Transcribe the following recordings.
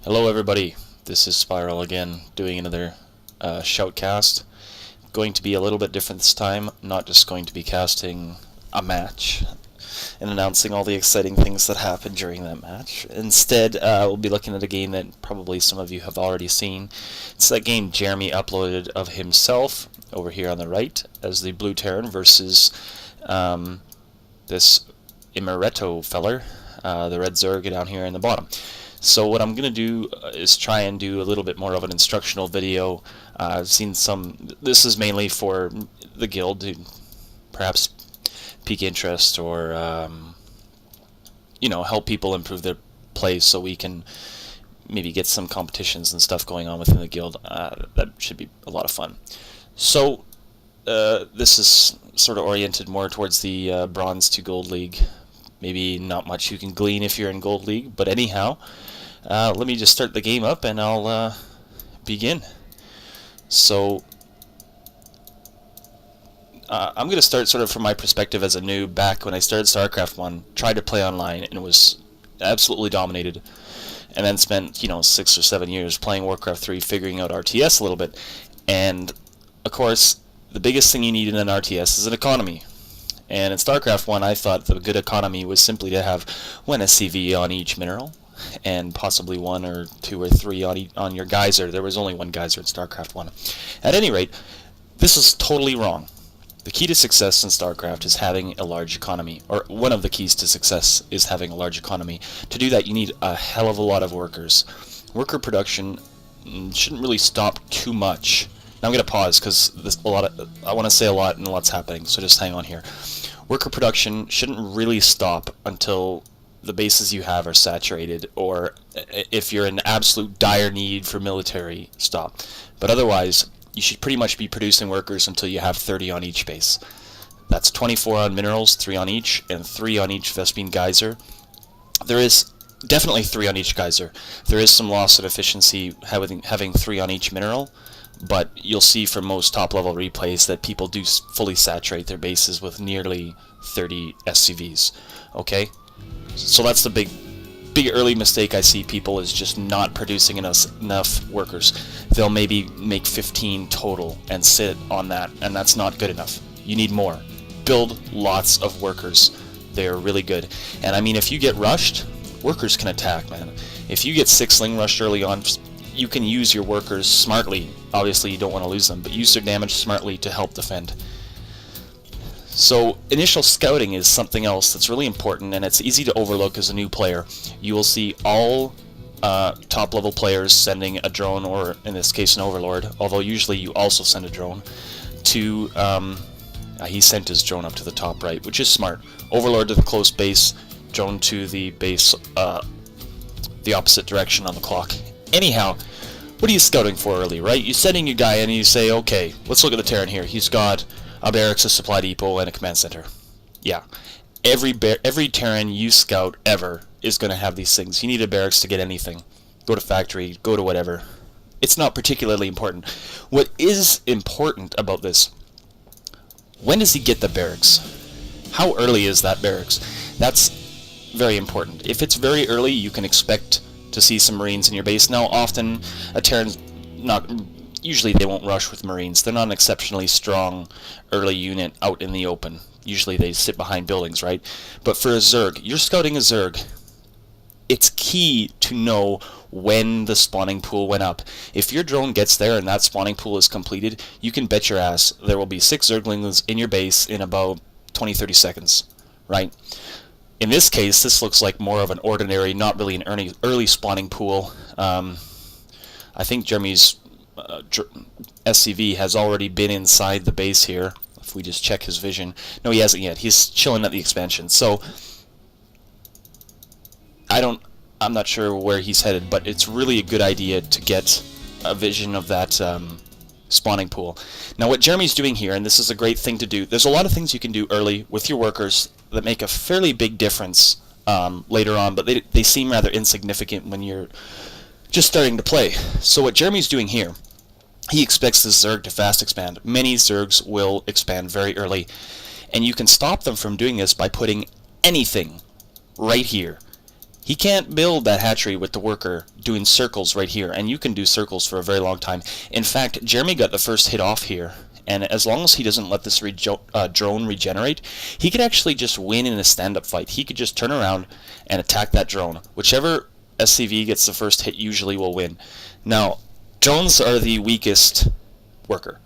Hello everybody, this is Spiral again, doing another shoutcast. Going to be a little bit different this time, not just going to be casting a match and announcing all the exciting things that happened during that match. Instead, we'll be looking at a game that probably some of you have already seen. It's that game Jeremy uploaded of himself, over here on the right, as the Blue Terran versus this Imaretto feller, the Red Zerg down here in the bottom. So what I'm going to do is try and do a little bit more of an instructional video. I've seen some, this is mainly for the guild to perhaps pique interest or, you know, help people improve their play so we can maybe get some competitions and stuff going on within the guild. That should be a lot of fun. So this is sort of oriented more towards the Bronze to Gold League. Maybe not much you can glean if you're in Gold League, but anyhow, let me just start the game up and I'll begin. So, I'm going to start sort of from my perspective as a noob. Back when I started Starcraft 1, tried to play online and was absolutely dominated, and then spent, you know, 6 or 7 years playing Warcraft 3, figuring out RTS a little bit, and of course, the biggest thing you need in an RTS is an economy. And in StarCraft 1, I thought the good economy was simply to have one SCV on each mineral, and possibly 1 or 2 or 3 on your geyser. There was only 1 geyser in StarCraft 1. At any rate, this is totally wrong. The key to success in StarCraft is having a large economy, or one of the keys to success is having a large economy. To do that, you need a hell of a lot of workers. Worker production shouldn't really stop too much. Now I'm going to pause because I want to say a lot and a lot's happening, so just hang on here. Worker production shouldn't really stop until the bases you have are saturated, or if you're in absolute dire need for military, stop. But otherwise, you should pretty much be producing workers until you have 30 on each base. That's 24 on minerals, 3 on each, and 3 on each Vespene geyser. There is definitely 3 on each geyser. There is some loss of efficiency having 3 on each mineral, but you'll see from most top-level replays that people do fully saturate their bases with nearly 30 SCVs. Okay? So that's the big early mistake I see people is just not producing enough workers. They'll maybe make 15 total and sit on that, and that's not good enough. You need more. Build lots of workers. They're really good. And I mean, if you get rushed, workers can attack, man. If you get 6-ling rushed early on, you can use your workers smartly. Obviously, you don't want to lose them, but use their damage smartly to help defend. So, initial scouting is something else that's really important, and it's easy to overlook as a new player. You will see all top-level players sending a drone, or in this case an overlord, although usually you also send a drone, to... he sent his drone up to the top right, which is smart. Overlord to the close base, drone to the base, the opposite direction on the clock. Anyhow, what are you scouting for early, right? You're sending your guy in and you say, okay, let's look at the Terran here. He's got a barracks, a supply depot, and a command center. Yeah. Every Terran you scout ever is going to have these things. You need a barracks to get anything. Go to factory, go to whatever. It's not particularly important. What is important about this, when does he get the barracks? How early is that barracks? That's very important. If it's very early, you can expect to see some Marines in your base. Now, often a Terran's not... Usually they won't rush with Marines. They're not an exceptionally strong early unit out in the open. Usually they sit behind buildings, right? But for a Zerg, you're scouting a Zerg. It's key to know when the spawning pool went up. If your drone gets there and that spawning pool is completed, you can bet your ass there will be 6 Zerglings in your base in about 20-30 seconds, right? In this case, this looks like more of an ordinary, not really an early spawning pool. I think Jeremy's SCV has already been inside the base here. If we just check his vision. No, he hasn't yet. He's chilling at the expansion. So, I'm not sure where he's headed, but it's really a good idea to get a vision of that spawning pool. Now, what Jeremy's doing here, and this is a great thing to do, there's a lot of things you can do early with your workers that make a fairly big difference later on, but they seem rather insignificant when you're just starting to play. So what Jeremy's doing here, he expects this Zerg to fast expand. Many Zergs will expand very early, and you can stop them from doing this by putting anything right here. He can't build that hatchery with the worker doing circles right here, and you can do circles for a very long time. In fact, Jeremy got the first hit off here, and as long as he doesn't let this drone regenerate, he could actually just win in a stand-up fight. He could just turn around and attack that drone. Whichever SCV gets the first hit usually will win. Now, drones are the weakest worker.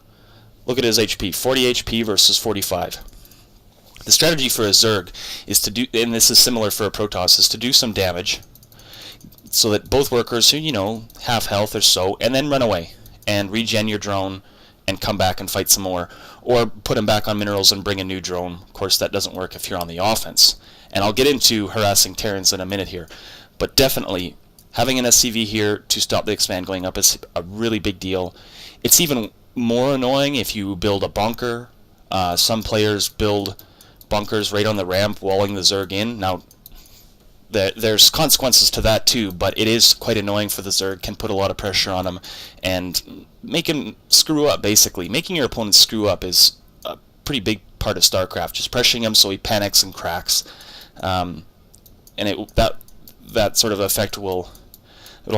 Look at his HP, 40 HP versus 45. The strategy for a Zerg is to do, and this is similar for a Protoss, is to do some damage so that both workers are, you know, half health or so, and then run away and regen your drone and come back and fight some more, or put them back on minerals and bring a new drone. Of course, that doesn't work if you're on the offense. And I'll get into harassing Terrans in a minute here, but definitely having an SCV here to stop the expand going up is a really big deal. It's even more annoying if you build a bunker. Some players build bunkers right on the ramp, walling the Zerg in. Now, there's consequences to that too, but it is quite annoying for the Zerg, can put a lot of pressure on him and make him screw up, basically. Making your opponent screw up is a pretty big part of StarCraft, just pressuring him so he panics and cracks. And that sort of effect it'll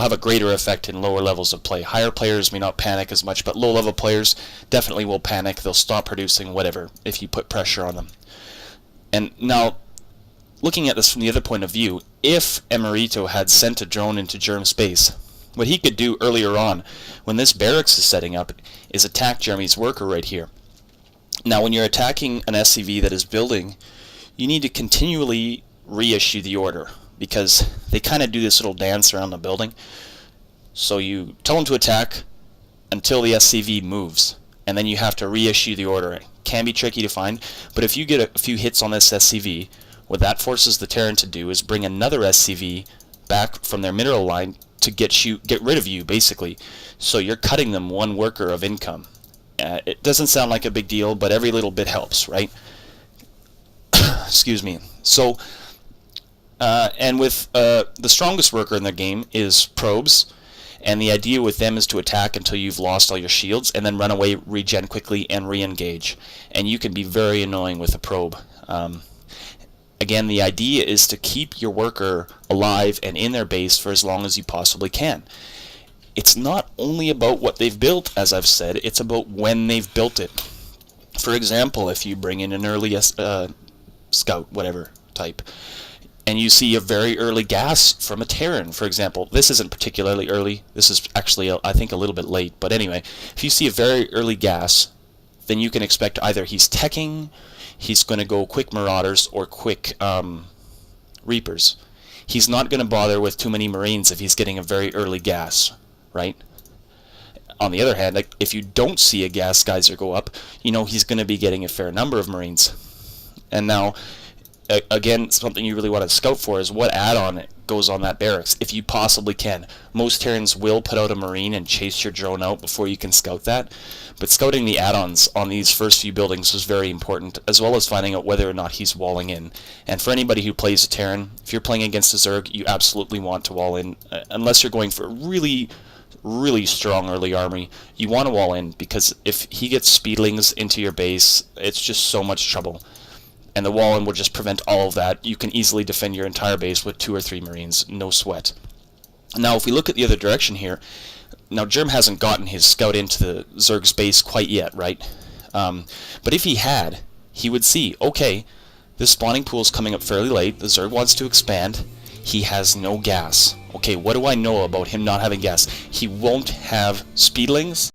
have a greater effect in lower levels of play. Higher players may not panic as much, but low-level players definitely will panic. They'll stop producing whatever if you put pressure on them. And now, looking at this from the other point of view, if Emerito had sent a drone into germ space, what he could do earlier on, when this barracks is setting up, is attack Jeremy's worker right here. Now, when you're attacking an SCV that is building, you need to continually reissue the order, because they kind of do this little dance around the building. So you tell them to attack until the SCV moves, and then you have to reissue the order. It can be tricky to find, but if you get a few hits on this SCV, what that forces the Terran to do is bring another SCV back from their mineral line to get rid of you, basically. So you're cutting them one worker of income. It doesn't sound like a big deal, but every little bit helps, right? Excuse me. So, and with the strongest worker in the game is probes, and the idea with them is to attack until you've lost all your shields, and then run away, regen quickly, and re-engage. And you can be very annoying with a probe. Again, the idea is to keep your worker alive and in their base for as long as you possibly can. It's not only about what they've built, as I've said, it's about when they've built it. For example, if you bring in an early scout, whatever type, and you see a very early gas from a Terran, for example. This isn't particularly early. This is actually, I think, a little bit late. But anyway, if you see a very early gas, then you can expect either he's teching, he's going to go quick Marauders, or quick Reapers. He's not going to bother with too many Marines if he's getting a very early gas, right? On the other hand, like, if you don't see a gas geyser go up, you know he's going to be getting a fair number of Marines. And now, again, something you really want to scout for is what add-on goes on that barracks, if you possibly can. Most Terrans will put out a Marine and chase your drone out before you can scout that, but scouting the add-ons on these first few buildings was very important, as well as finding out whether or not he's walling in. And for anybody who plays a Terran, if you're playing against a Zerg, you absolutely want to wall in, unless you're going for a really strong early army. You want to wall in, because if he gets speedlings into your base, it's just so much trouble. And the wall-in will just prevent all of that. You can easily defend your entire base with 2 or 3 Marines, no sweat. Now, if we look at the other direction here, now Germ hasn't gotten his scout into the Zerg's base quite yet, right? But if he had, he would see, okay, this spawning pool is coming up fairly late, the Zerg wants to expand, he has no gas. Okay, what do I know about him not having gas? He won't have speedlings,